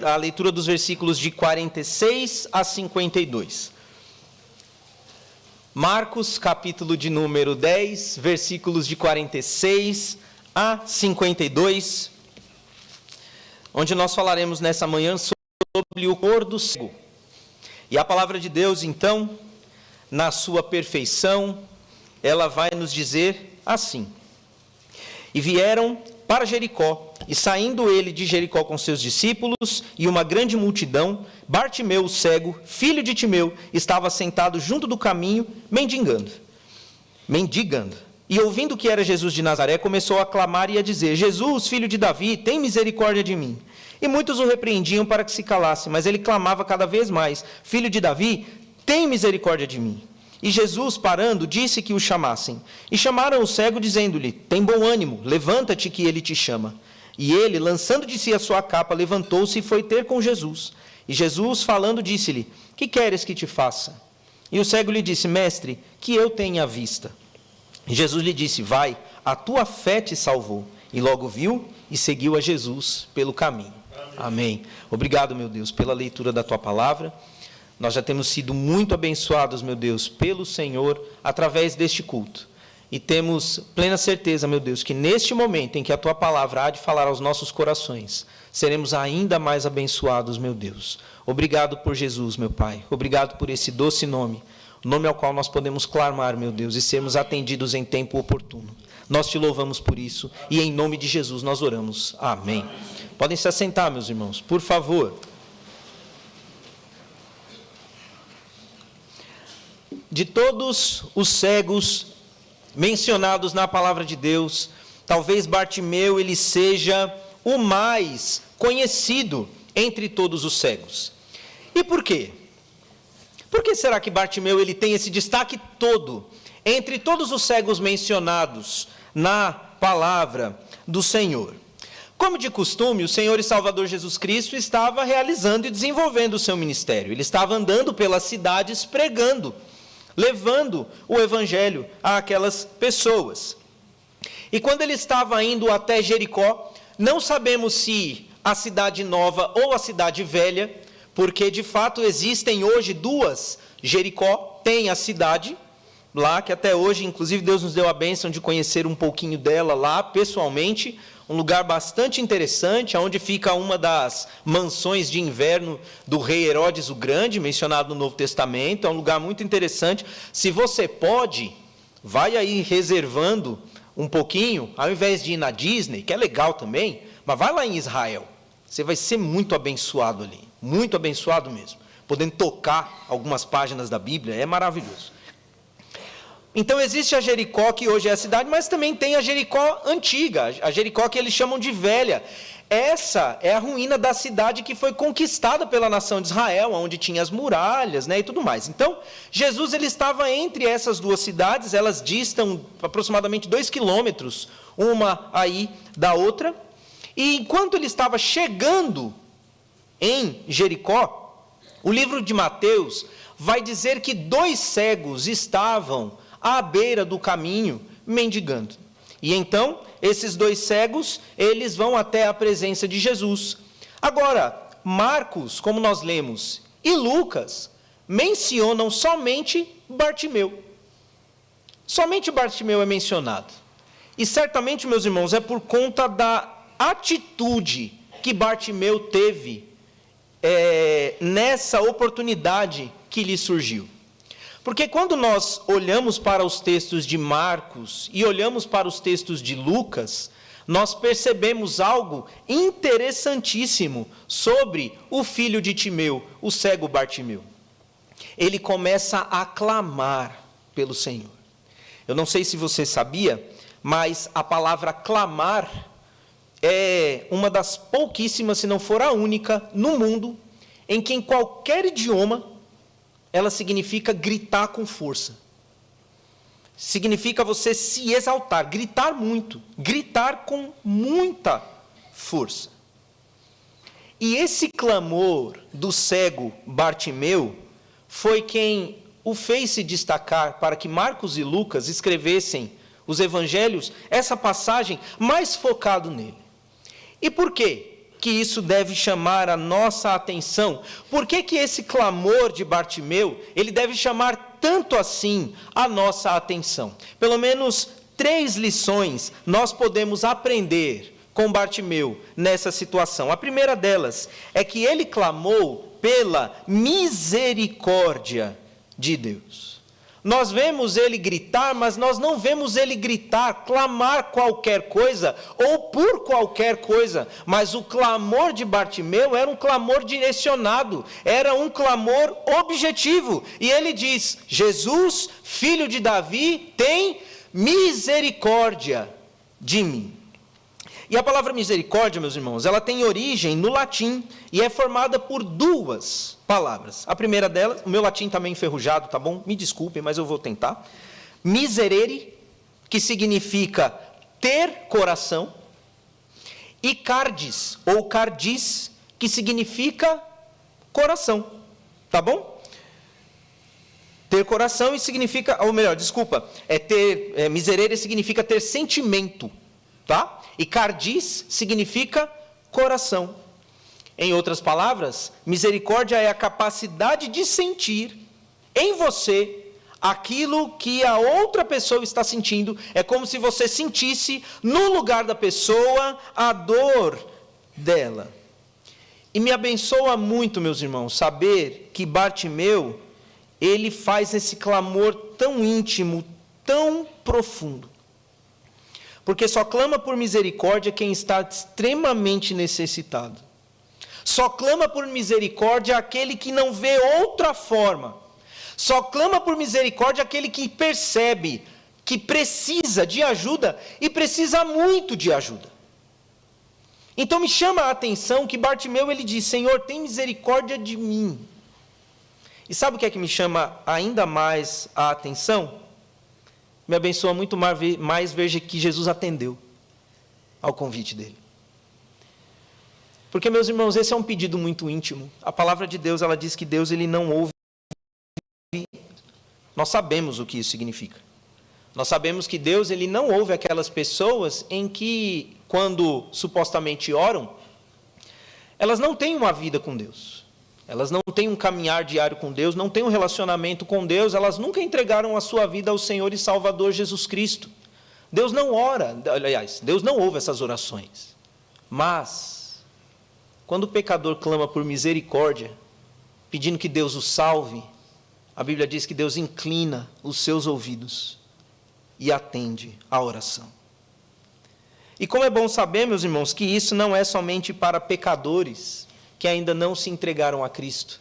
a leitura dos versículos de 46 a 52. Marcos, capítulo de número 10, versículos de 46 a 52, onde nós falaremos nessa manhã sobre o cor do cego. E a palavra de Deus, então, na sua perfeição, ela vai nos dizer assim: E vieram para Jericó, e saindo ele de Jericó com seus discípulos e uma grande multidão, Bartimeu, o cego, filho de Timeu, estava sentado junto do caminho, mendigando. E ouvindo que era Jesus de Nazaré, começou a clamar e a dizer: Jesus, filho de Davi, tem misericórdia de mim. E muitos o repreendiam para que se calasse, mas ele clamava cada vez mais: Filho de Davi, tem misericórdia de mim. E Jesus, parando, disse que o chamassem. E chamaram o cego, dizendo-lhe: Tem bom ânimo, levanta-te que ele te chama. E ele, lançando de si a sua capa, levantou-se e foi ter com Jesus. E Jesus, falando, disse-lhe: Que queres que te faça? E o cego lhe disse: Mestre, que eu tenha vista. E Jesus lhe disse: Vai, a tua fé te salvou. E logo viu e seguiu a Jesus pelo caminho. Amém. Obrigado, meu Deus, pela leitura da tua palavra. Nós já temos sido muito abençoados, meu Deus, pelo Senhor, através deste culto. E temos plena certeza, meu Deus, que neste momento em que a tua palavra há de falar aos nossos corações, seremos ainda mais abençoados, meu Deus. Obrigado por Jesus, meu Pai. Obrigado por esse doce nome, o nome ao qual nós podemos clamar, meu Deus, e sermos atendidos em tempo oportuno. Nós te louvamos por isso e em nome de Jesus nós oramos. Amém. Podem se assentar, meus irmãos, por favor. De todos os cegos mencionados na palavra de Deus, talvez Bartimeu ele seja o mais conhecido entre todos os cegos. E por quê? Por que será que Bartimeu ele tem esse destaque todo entre todos os cegos mencionados na palavra do Senhor? Como de costume, o Senhor e Salvador Jesus Cristo estava realizando e desenvolvendo o seu ministério. Ele estava andando pelas cidades pregando, levando o evangelho àquelas pessoas. E quando ele estava indo até Jericó, não sabemos se a cidade nova ou a cidade velha, porque de fato existem hoje duas Jericó, tem a cidade lá, que até hoje, inclusive Deus nos deu a bênção de conhecer um pouquinho dela lá, pessoalmente, um lugar bastante interessante, onde fica uma das mansões de inverno do rei Herodes o Grande, mencionado no Novo Testamento. É um lugar muito interessante. Se você pode, vai aí reservando um pouquinho, ao invés de ir na Disney, que é legal também, mas vai lá em Israel. Você vai ser muito abençoado ali, muito abençoado mesmo. Podendo tocar algumas páginas da Bíblia, é maravilhoso. Então existe a Jericó, que hoje é a cidade, mas também tem a Jericó antiga, a Jericó que eles chamam de velha. Essa é a ruína da cidade que foi conquistada pela nação de Israel, onde tinha as muralhas, e tudo mais. Então, Jesus ele estava entre essas duas cidades, elas distam aproximadamente 2 quilômetros, uma aí da outra. E enquanto ele estava chegando em Jericó, o livro de Mateus vai dizer que 2 cegos estavam à beira do caminho, mendigando. E então, esses 2 cegos, eles vão até a presença de Jesus. Agora, Marcos, como nós lemos, e Lucas, mencionam somente Bartimeu. Somente Bartimeu é mencionado. E certamente, meus irmãos, é por conta da atitude que Bartimeu teve nessa oportunidade que lhe surgiu. Porque quando nós olhamos para os textos de Marcos e olhamos para os textos de Lucas, nós percebemos algo interessantíssimo sobre o filho de Timeu, o cego Bartimeu. Ele começa a clamar pelo Senhor. Eu não sei se você sabia, mas a palavra clamar é uma das pouquíssimas, se não for a única, no mundo, em que em qualquer idioma ela significa gritar com força. Significa você se exaltar, gritar muito, gritar com muita força. E esse clamor do cego Bartimeu foi quem o fez se destacar para que Marcos e Lucas escrevessem os evangelhos, essa passagem mais focado nele. E por quê que isso deve chamar a nossa atenção? Por que que esse clamor de Bartimeu, ele deve chamar tanto assim a nossa atenção? Pelo menos 3 lições nós podemos aprender com Bartimeu nessa situação. A primeira delas é que ele clamou pela misericórdia de Deus. Nós vemos ele gritar, mas nós não vemos ele gritar, clamar qualquer coisa ou por qualquer coisa. Mas o clamor de Bartimeu era um clamor direcionado, era um clamor objetivo. E ele diz: Jesus, filho de Davi, tem misericórdia de mim. E a palavra misericórdia, meus irmãos, ela tem origem no latim e é formada por 2 palavras. A primeira delas, o meu latim está meio enferrujado, tá bom? Me desculpem, mas eu vou tentar. Miserere, que significa ter coração, e cardis, ou cardis, que significa coração, tá bom? Ter coração e significa, ou melhor, desculpa, miserere significa ter sentimento, tá? E cardis significa coração. Em outras palavras, misericórdia é a capacidade de sentir em você aquilo que a outra pessoa está sentindo. É como se você sentisse no lugar da pessoa a dor dela. E me abençoa muito, meus irmãos, saber que Bartimeu, ele faz esse clamor tão íntimo, tão profundo. Porque só clama por misericórdia quem está extremamente necessitado. Só clama por misericórdia aquele que não vê outra forma. Só clama por misericórdia aquele que percebe que precisa de ajuda e precisa muito de ajuda. Então me chama a atenção que Bartimeu, ele diz: Senhor, tem misericórdia de mim. E sabe o que é que me chama ainda mais a atenção? Me abençoa muito mais ver que Jesus atendeu ao convite dele. Porque, meus irmãos, esse é um pedido muito íntimo. A palavra de Deus, ela diz que Deus, ele não ouve. Nós sabemos o que isso significa. Nós sabemos que Deus, ele não ouve aquelas pessoas em que, quando supostamente oram, elas não têm uma vida com Deus. Elas não têm um caminhar diário com Deus, não têm um relacionamento com Deus, elas nunca entregaram a sua vida ao Senhor e Salvador Jesus Cristo. Deus não ora, aliás, Deus não ouve essas orações. Mas, quando o pecador clama por misericórdia, pedindo que Deus o salve, a Bíblia diz que Deus inclina os seus ouvidos e atende a oração. E como é bom saber, meus irmãos, que isso não é somente para pecadores que ainda não se entregaram a Cristo.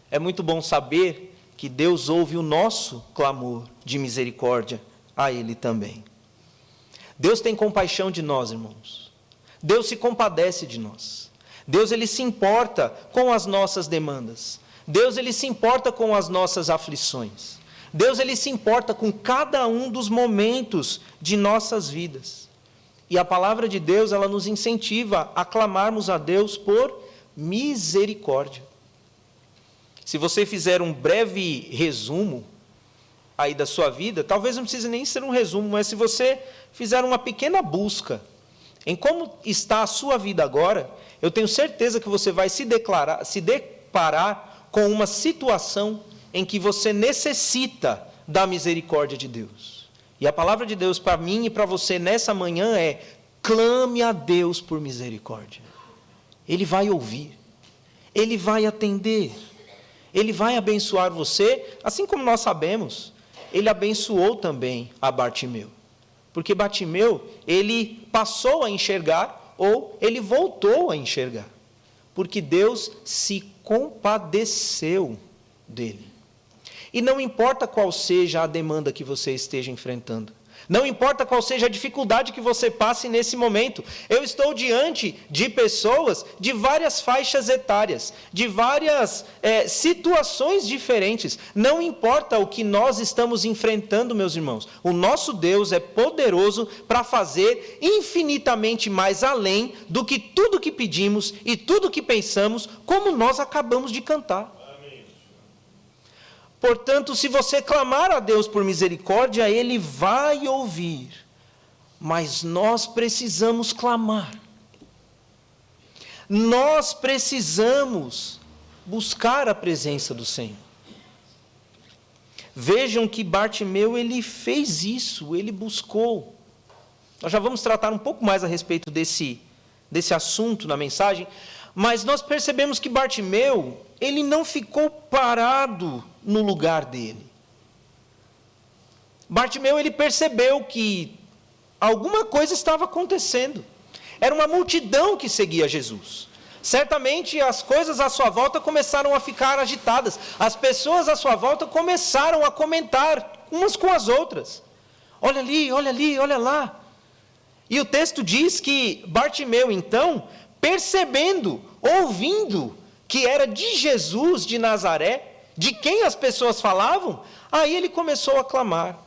É muito bom saber que Deus ouve o nosso clamor de misericórdia a Ele também. Deus tem compaixão de nós, irmãos. Deus se compadece de nós. Deus, ele se importa com as nossas demandas. Deus, ele se importa com as nossas aflições. Deus, ele se importa com cada um dos momentos de nossas vidas. E a palavra de Deus, ela nos incentiva a clamarmos a Deus por misericórdia. Se você fizer um breve resumo aí da sua vida, talvez não precise nem ser um resumo, mas se você fizer uma pequena busca em como está a sua vida agora, eu tenho certeza que você vai se deparar com uma situação em que você necessita da misericórdia de Deus. E a palavra de Deus para mim e para você nessa manhã é: clame a Deus por misericórdia. Ele vai ouvir, Ele vai atender, Ele vai abençoar você, assim como nós sabemos, Ele abençoou também a Bartimeu. Porque Bartimeu, ele passou a enxergar, ou ele voltou a enxergar. Porque Deus se compadeceu dele. E não importa qual seja a demanda que você esteja enfrentando. Não importa qual seja a dificuldade que você passe nesse momento. Eu estou diante de pessoas de várias faixas etárias, de várias situações diferentes. Não importa o que nós estamos enfrentando, meus irmãos. O nosso Deus é poderoso para fazer infinitamente mais além do que tudo que pedimos e tudo que pensamos, como nós acabamos de cantar. Portanto, se você clamar a Deus por misericórdia, Ele vai ouvir. Mas nós precisamos clamar. Nós precisamos buscar a presença do Senhor. Vejam que Bartimeu, ele fez isso, ele buscou. Nós já vamos tratar um pouco mais a respeito desse assunto na mensagem, mas nós percebemos que Bartimeu, ele não ficou parado no lugar dele. Bartimeu, ele percebeu que alguma coisa estava acontecendo. Era uma multidão que seguia Jesus. Certamente as coisas à sua volta começaram a ficar agitadas. As pessoas à sua volta começaram a comentar umas com as outras. Olha ali, olha lá. E o texto diz que Bartimeu, então, percebendo, ouvindo que era de Jesus de Nazaré, de quem as pessoas falavam, aí ele começou a clamar.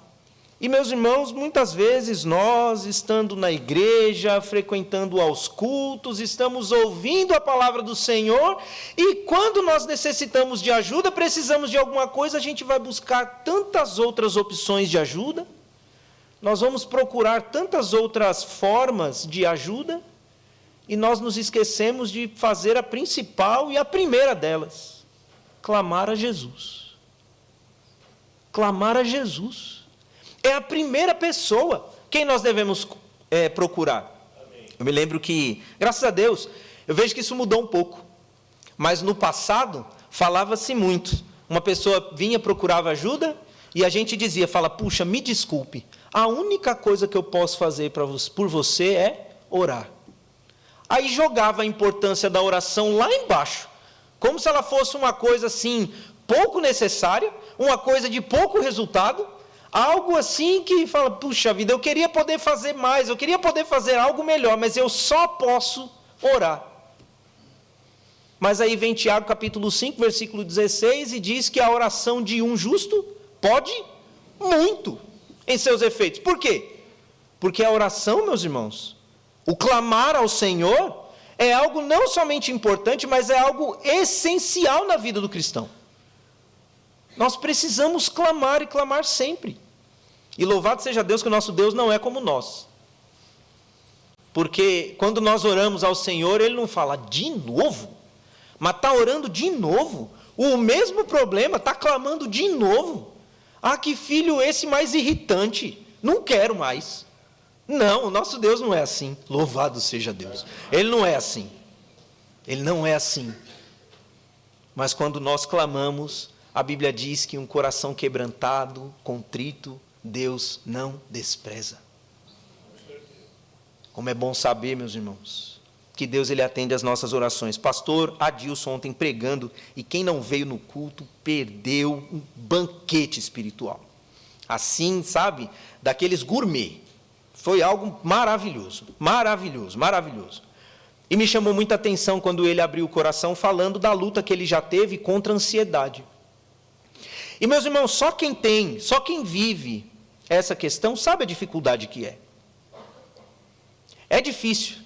E, meus irmãos, muitas vezes nós, estando na igreja, frequentando aos cultos, estamos ouvindo a palavra do Senhor, e quando nós necessitamos de ajuda, precisamos de alguma coisa, a gente vai buscar tantas outras opções de ajuda, nós vamos procurar tantas outras formas de ajuda, e nós nos esquecemos de fazer a principal e a primeira delas: clamar a Jesus. Clamar a Jesus. É a primeira pessoa quem nós devemos procurar. Amém. Eu me lembro que, graças a Deus, eu vejo que isso mudou um pouco. Mas no passado, falava-se muito. Uma pessoa vinha, procurava ajuda, e a gente dizia, puxa, me desculpe, a única coisa que eu posso fazer por você é orar. Aí jogava a importância da oração lá embaixo, como se ela fosse uma coisa assim, pouco necessária, uma coisa de pouco resultado, algo assim que puxa vida, eu queria poder fazer mais, eu queria poder fazer algo melhor, mas eu só posso orar. Mas aí vem Tiago capítulo 5, versículo 16, e diz que a oração de um justo pode muito em seus efeitos. Por quê? Porque a oração, meus irmãos, o clamar ao Senhor, é algo não somente importante, mas é algo essencial na vida do cristão. Nós precisamos clamar e clamar sempre. E louvado seja Deus que o nosso Deus não é como nós. Porque quando nós oramos ao Senhor, Ele não fala de novo, mas está orando de novo. O mesmo problema, está clamando de novo. Ah, que filho esse mais irritante. Não quero mais. Não, o nosso Deus não é assim. Louvado seja Deus. Ele não é assim. Ele não é assim. Mas quando nós clamamos, a Bíblia diz que um coração quebrantado, contrito, Deus não despreza. Como é bom saber, meus irmãos, que Deus ele atende às nossas orações. Pastor Adilson ontem pregando, e quem não veio no culto perdeu um banquete espiritual. Assim, sabe, daqueles gourmet. Foi algo maravilhoso, maravilhoso, maravilhoso. E me chamou muita atenção quando ele abriu o coração falando da luta que ele já teve contra a ansiedade. E, meus irmãos, só quem vive essa questão sabe a dificuldade que é. É difícil,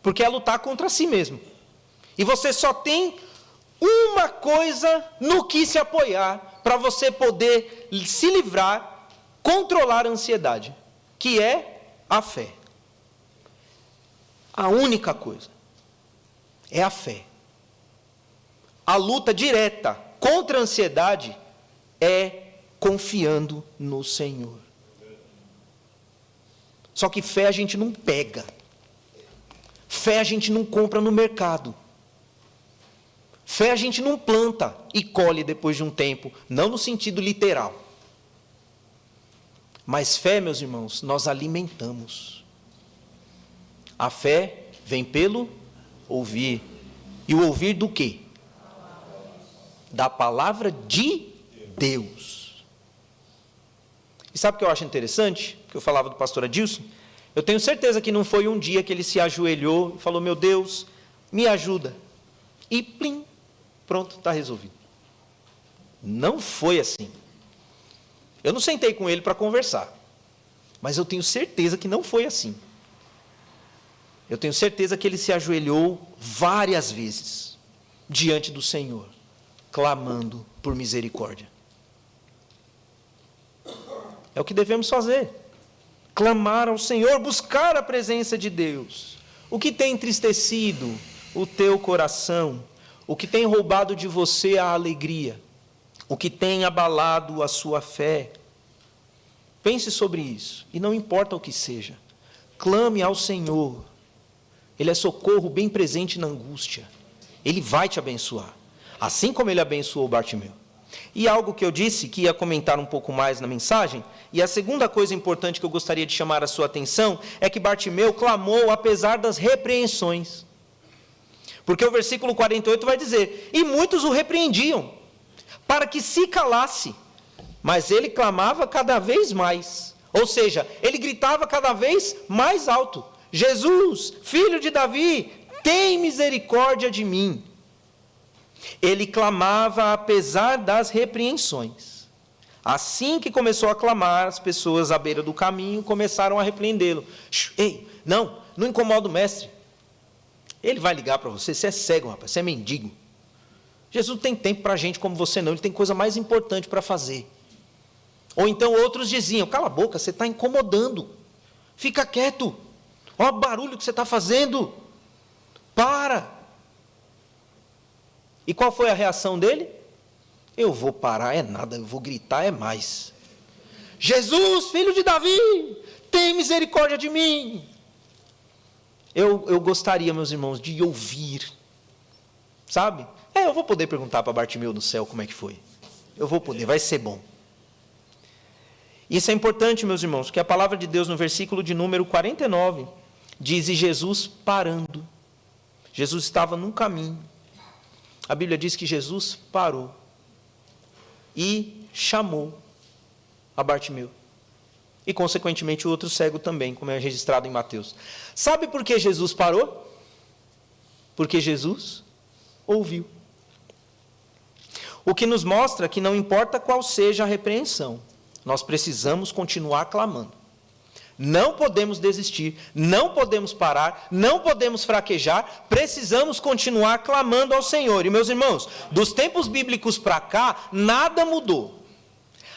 porque é lutar contra si mesmo. E você só tem uma coisa no que se apoiar para você poder se livrar, controlar a ansiedade, que é a fé. A única coisa é a fé. A luta direta contra a ansiedade é confiando no Senhor. Só que fé a gente não pega. Fé a gente não compra no mercado. Fé a gente não planta e colhe depois de um tempo, não no sentido literal. Mas fé, meus irmãos, nós alimentamos. A fé vem pelo ouvir. E o ouvir do quê? Da palavra de Deus. E sabe o que eu acho interessante? Que eu falava do pastor Adilson. Eu tenho certeza que não foi um dia que ele se ajoelhou e falou, meu Deus, me ajuda. E plim, pronto, está resolvido. Não foi assim. Eu não sentei com ele para conversar. Mas eu tenho certeza que não foi assim. Eu tenho certeza que ele se ajoelhou várias vezes diante do Senhor, clamando por misericórdia. É o que devemos fazer. Clamar ao Senhor, buscar a presença de Deus. O que tem entristecido o teu coração, o que tem roubado de você a alegria, o que tem abalado a sua fé. Pense sobre isso, e não importa o que seja, clame ao Senhor. Ele é socorro bem presente na angústia. Ele vai te abençoar, assim como ele abençoou Bartimeu. E algo que eu disse, que ia comentar um pouco mais na mensagem, e a segunda coisa importante que eu gostaria de chamar a sua atenção, é que Bartimeu clamou apesar das repreensões. Porque o versículo 48 vai dizer, e muitos o repreendiam, para que se calasse, mas ele clamava cada vez mais. Ou seja, ele gritava cada vez mais alto, Jesus, filho de Davi, tem misericórdia de mim. Ele clamava apesar das repreensões. Assim que começou a clamar, as pessoas à beira do caminho começaram a repreendê-lo. Ei, não incomoda o mestre. Ele vai ligar para você, você é cego, rapaz, você é mendigo. Jesus não tem tempo para gente como você não, ele tem coisa mais importante para fazer. Ou então outros diziam, cala a boca, você está incomodando. Fica quieto. Olha o barulho que você está fazendo. Para. E qual foi a reação dele? Eu vou parar, é nada, eu vou gritar, é mais. Jesus, filho de Davi, tem misericórdia de mim. Eu gostaria, meus irmãos, de ouvir. Sabe? Eu vou poder perguntar para Bartimeu no céu como é que foi. Eu vou poder, vai ser bom. Isso é importante, meus irmãos, porque a palavra de Deus no versículo de número 49 diz, e Jesus parando. Jesus estava num caminho. A Bíblia diz que Jesus parou e chamou a Bartimeu. E, consequentemente, o outro cego também, como é registrado em Mateus. Sabe por que Jesus parou? Porque Jesus ouviu. O que nos mostra que não importa qual seja a repreensão, nós precisamos continuar clamando. Não podemos desistir, não podemos parar, não podemos fraquejar, precisamos continuar clamando ao Senhor. E, meus irmãos, dos tempos bíblicos para cá, nada mudou.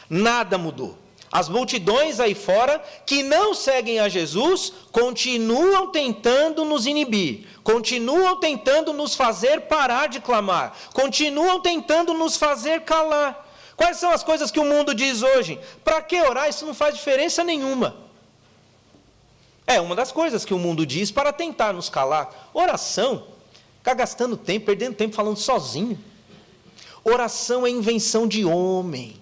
Nada mudou. As multidões aí fora, que não seguem a Jesus, continuam tentando nos inibir, continuam tentando nos fazer parar de clamar, continuam tentando nos fazer calar. Quais são as coisas que o mundo diz hoje? Para que orar? Isso não faz diferença nenhuma. É uma das coisas que o mundo diz para tentar nos calar. Oração, ficar gastando tempo, perdendo tempo falando sozinho. Oração é invenção de homem.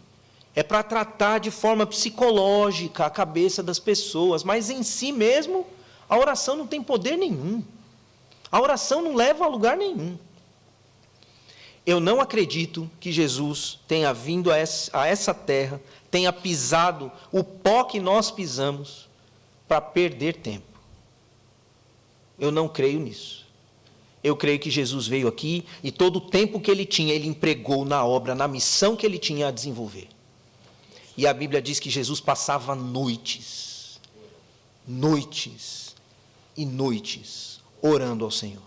É para tratar de forma psicológica a cabeça das pessoas, mas em si mesmo, a oração não tem poder nenhum. A oração não leva a lugar nenhum. Eu não acredito que Jesus tenha vindo a essa terra, tenha pisado o pó que nós pisamos, para perder tempo. Eu não creio nisso. Eu creio que Jesus veio aqui e todo o tempo que ele tinha, ele empregou na obra, na missão que ele tinha a desenvolver. E a Bíblia diz que Jesus passava noites e noites orando ao Senhor.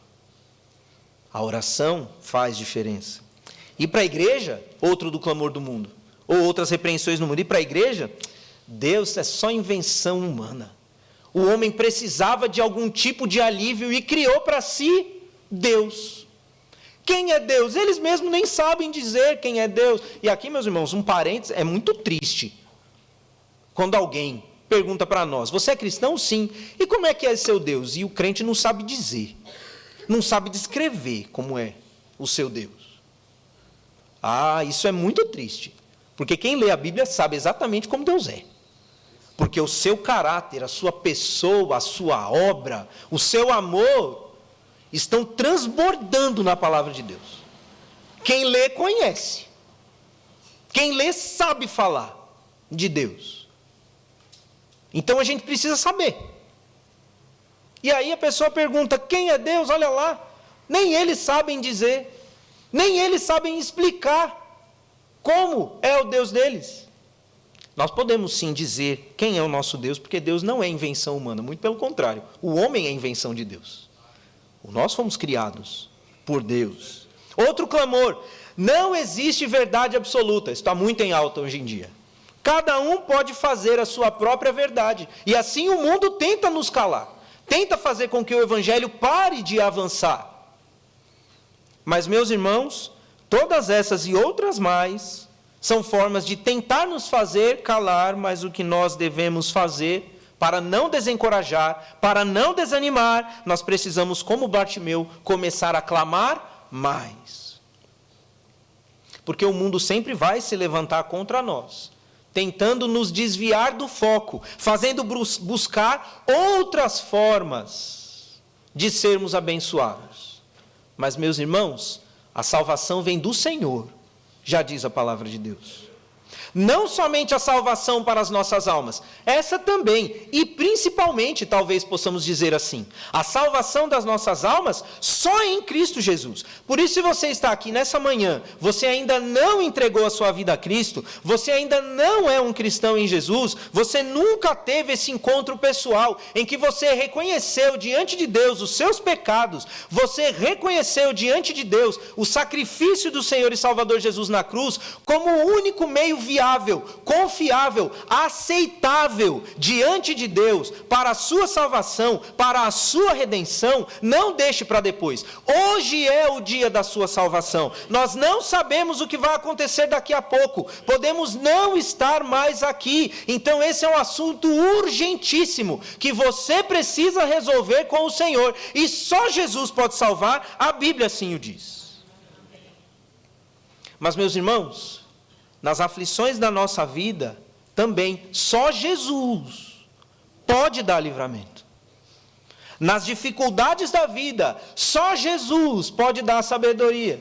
A oração faz diferença. E para a igreja, outro do clamor do mundo, ou outras repreensões no mundo, e para a igreja, Deus é só invenção humana. O homem precisava de algum tipo de alívio e criou para si Deus. Quem é Deus? Eles mesmos nem sabem dizer quem é Deus. E aqui, meus irmãos, um parênteses, é muito triste quando alguém pergunta para nós, você é cristão? Sim. E como é que é seu Deus? E o crente não sabe dizer, não sabe descrever como é o seu Deus. Isso é muito triste, porque quem lê a Bíblia sabe exatamente como Deus é. Porque o seu caráter, a sua pessoa, a sua obra, o seu amor, estão transbordando na palavra de Deus. Quem lê, conhece. Quem lê, sabe falar de Deus. Então a gente precisa saber. E aí a pessoa pergunta, quem é Deus? Olha lá, nem eles sabem dizer, nem eles sabem explicar como é o Deus deles. Nós podemos sim dizer quem é o nosso Deus, porque Deus não é invenção humana, muito pelo contrário, o homem é invenção de Deus. Nós fomos criados por Deus. Outro clamor, não existe verdade absoluta, isso está muito em alta hoje em dia. Cada um pode fazer a sua própria verdade, e assim o mundo tenta nos calar, tenta fazer com que o evangelho pare de avançar. Mas, meus irmãos, todas essas e outras mais são formas de tentar nos fazer calar, mas o que nós devemos fazer para não desencorajar, para não desanimar, nós precisamos, como Bartimeu, começar a clamar mais. Porque o mundo sempre vai se levantar contra nós, tentando nos desviar do foco, fazendo buscar outras formas de sermos abençoados. Mas, meus irmãos, a salvação vem do Senhor, já diz a palavra de Deus. Não somente a salvação para as nossas almas, essa também, e principalmente, talvez possamos dizer assim, a salvação das nossas almas só em Cristo Jesus. Por isso, se você está aqui nessa manhã, você ainda não entregou a sua vida a Cristo, você ainda não é um cristão em Jesus, você nunca teve esse encontro pessoal, em que você reconheceu diante de Deus os seus pecados, você reconheceu diante de Deus o sacrifício do Senhor e Salvador Jesus na cruz, como o único meio viável, confiável, aceitável diante de Deus para a sua salvação, para a sua redenção, não deixe para depois. Hoje é o dia da sua salvação. Nós não sabemos o que vai acontecer daqui a pouco. Podemos não estar mais aqui. Então esse é um assunto urgentíssimo que você precisa resolver com o Senhor. E só Jesus pode salvar, a Bíblia assim o diz. Mas, meus irmãos, nas aflições da nossa vida, também, só Jesus pode dar livramento. Nas dificuldades da vida, só Jesus pode dar sabedoria.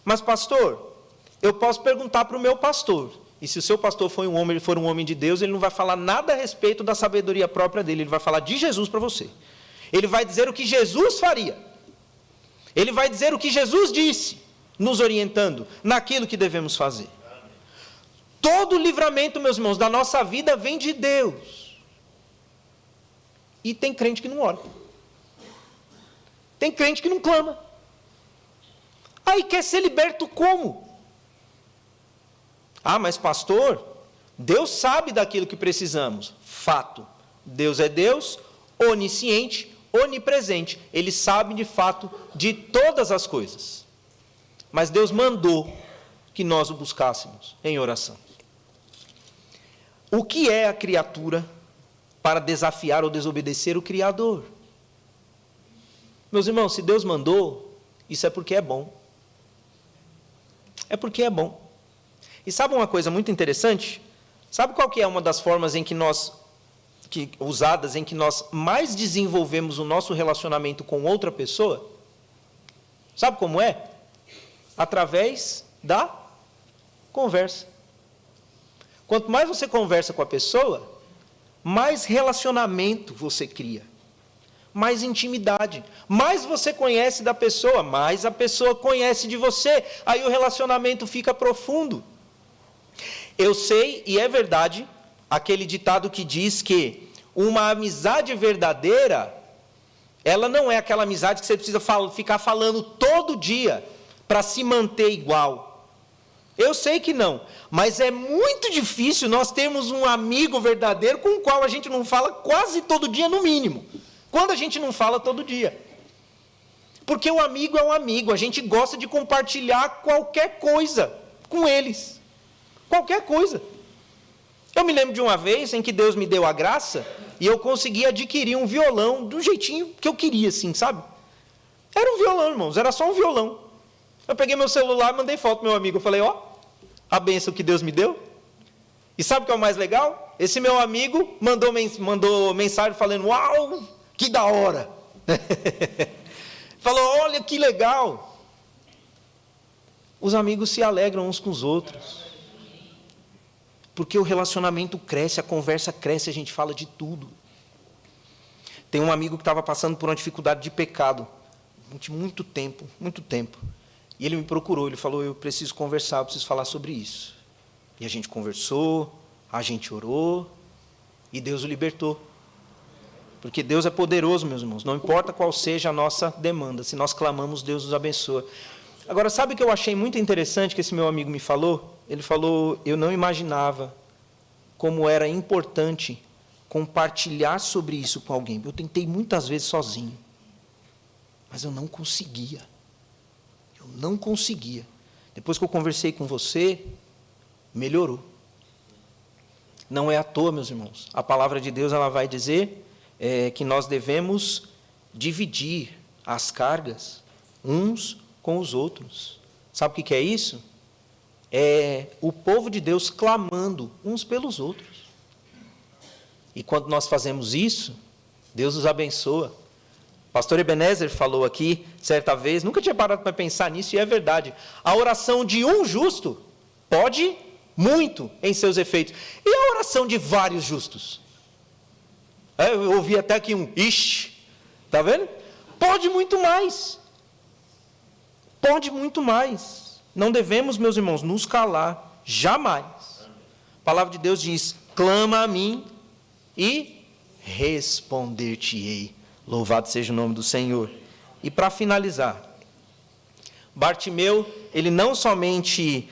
Mas, pastor, eu posso perguntar para o meu pastor, e se o seu pastor for um homem de Deus, ele não vai falar nada a respeito da sabedoria própria dele, ele vai falar de Jesus para você. Ele vai dizer o que Jesus faria. Ele vai dizer o que Jesus disse, nos orientando naquilo que devemos fazer. Todo livramento, meus irmãos, da nossa vida vem de Deus. E tem crente que não ora. Tem crente que não clama. Aí quer ser liberto como? Ah, mas pastor, Deus sabe daquilo que precisamos. Fato. Deus é Deus, onisciente, onipresente. Ele sabe de fato de todas as coisas. Mas Deus mandou que nós o buscássemos em oração. O que é a criatura para desafiar ou desobedecer o Criador? Meus irmãos, se Deus mandou, isso é porque é bom. É porque é bom. E sabe uma coisa muito interessante? Sabe qual que é uma das formas em que usadas em que nós mais desenvolvemos o nosso relacionamento com outra pessoa? Sabe como é? Através da conversa. Quanto mais você conversa com a pessoa, mais relacionamento você cria, mais intimidade, mais você conhece da pessoa, mais a pessoa conhece de você, aí o relacionamento fica profundo. Eu sei, e é verdade, aquele ditado que diz que uma amizade verdadeira, ela não é aquela amizade que você precisa ficar falando todo dia para se manter igual. Eu sei que não, mas é muito difícil nós termos um amigo verdadeiro com o qual a gente não fala quase todo dia, no mínimo. Quando a gente não fala todo dia. Porque o amigo é um amigo, a gente gosta de compartilhar qualquer coisa com eles. Qualquer coisa. Eu me lembro de uma vez em que Deus me deu a graça e eu consegui adquirir um violão do jeitinho que eu queria, assim, sabe? Era um violão, irmãos, era só um violão. Eu peguei meu celular e mandei foto pro meu amigo. Eu falei, ó, a bênção que Deus me deu. E sabe o que é o mais legal? Esse meu amigo mandou mensagem falando, uau, que da hora. Falou, olha que legal. Os amigos se alegram uns com os outros. Porque o relacionamento cresce, a conversa cresce, a gente fala de tudo. Tem um amigo que estava passando por uma dificuldade de pecado. Durante muito tempo. E ele me procurou, ele falou, eu preciso conversar, eu preciso falar sobre isso. E a gente conversou, a gente orou, e Deus o libertou. Porque Deus é poderoso, meus irmãos, não importa qual seja a nossa demanda, se nós clamamos, Deus nos abençoa. Agora, sabe o que eu achei muito interessante que esse meu amigo me falou? Ele falou, eu não imaginava como era importante compartilhar sobre isso com alguém. Eu tentei muitas vezes sozinho, mas eu não conseguia. Eu não conseguia. Depois que eu conversei com você, melhorou. Não é à toa, meus irmãos. A palavra de Deus ela vai dizer que nós devemos dividir as cargas uns com os outros. Sabe o que é isso? É o povo de Deus clamando uns pelos outros. E quando nós fazemos isso, Deus nos abençoa. O pastor Ebenezer falou aqui, certa vez, nunca tinha parado para pensar nisso, e é verdade. A oração de um justo pode muito em seus efeitos. E a oração de vários justos? Eu ouvi até aqui um ixi, está vendo? Pode muito mais. Pode muito mais. Não devemos, meus irmãos, nos calar, jamais. A palavra de Deus diz, clama a mim e responder-te-ei. Louvado seja o nome do Senhor. E para finalizar, Bartimeu, ele não somente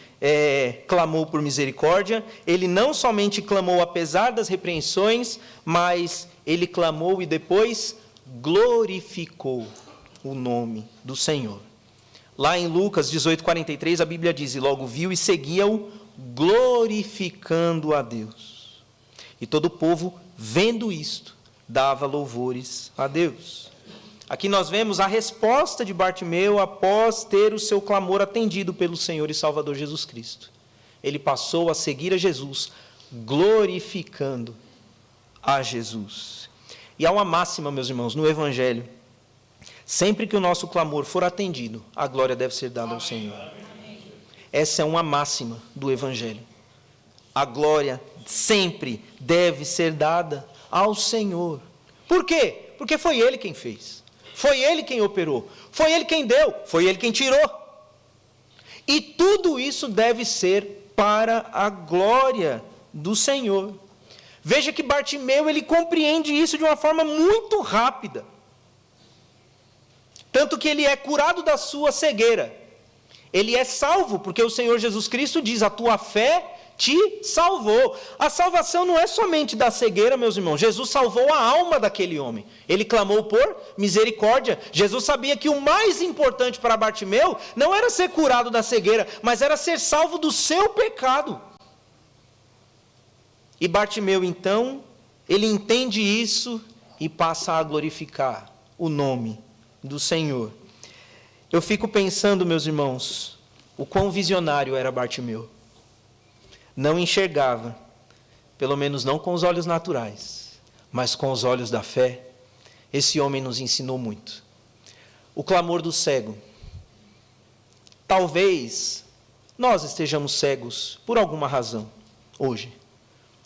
clamou por misericórdia, ele não somente clamou apesar das repreensões, mas ele clamou e depois glorificou o nome do Senhor. Lá em Lucas 18:43, a Bíblia diz, e logo viu e seguia-o, glorificando a Deus. E todo o povo, vendo isto, dava louvores a Deus. Aqui nós vemos a resposta de Bartimeu após ter o seu clamor atendido pelo Senhor e Salvador Jesus Cristo. Ele passou a seguir a Jesus, glorificando a Jesus. E há uma máxima, meus irmãos, no Evangelho. Sempre que o nosso clamor for atendido, a glória deve ser dada ao Senhor. Essa é uma máxima do Evangelho. A glória sempre deve ser dada ao Senhor. Por quê? Porque foi Ele quem fez. Foi Ele quem operou. Foi Ele quem deu. Foi Ele quem tirou. E tudo isso deve ser para a glória do Senhor. Veja que Bartimeu, ele compreende isso de uma forma muito rápida. Tanto que ele é curado da sua cegueira. Ele é salvo, porque o Senhor Jesus Cristo diz, a tua fé te salvou. A salvação não é somente da cegueira, meus irmãos. Jesus salvou a alma daquele homem. Ele clamou por misericórdia. Jesus sabia que o mais importante para Bartimeu não era ser curado da cegueira, mas era ser salvo do seu pecado. E Bartimeu, então, ele entende isso e passa a glorificar o nome do Senhor. Eu fico pensando, meus irmãos, o quão visionário era Bartimeu. Não enxergava, pelo menos não com os olhos naturais, mas com os olhos da fé. Esse homem nos ensinou muito. O clamor do cego. Talvez nós estejamos cegos por alguma razão hoje.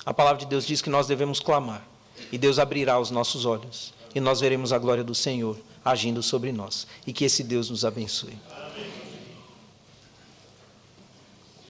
A palavra de Deus diz que nós devemos clamar, e Deus abrirá os nossos olhos, e nós veremos a glória do Senhor agindo sobre nós, e que esse Deus nos abençoe.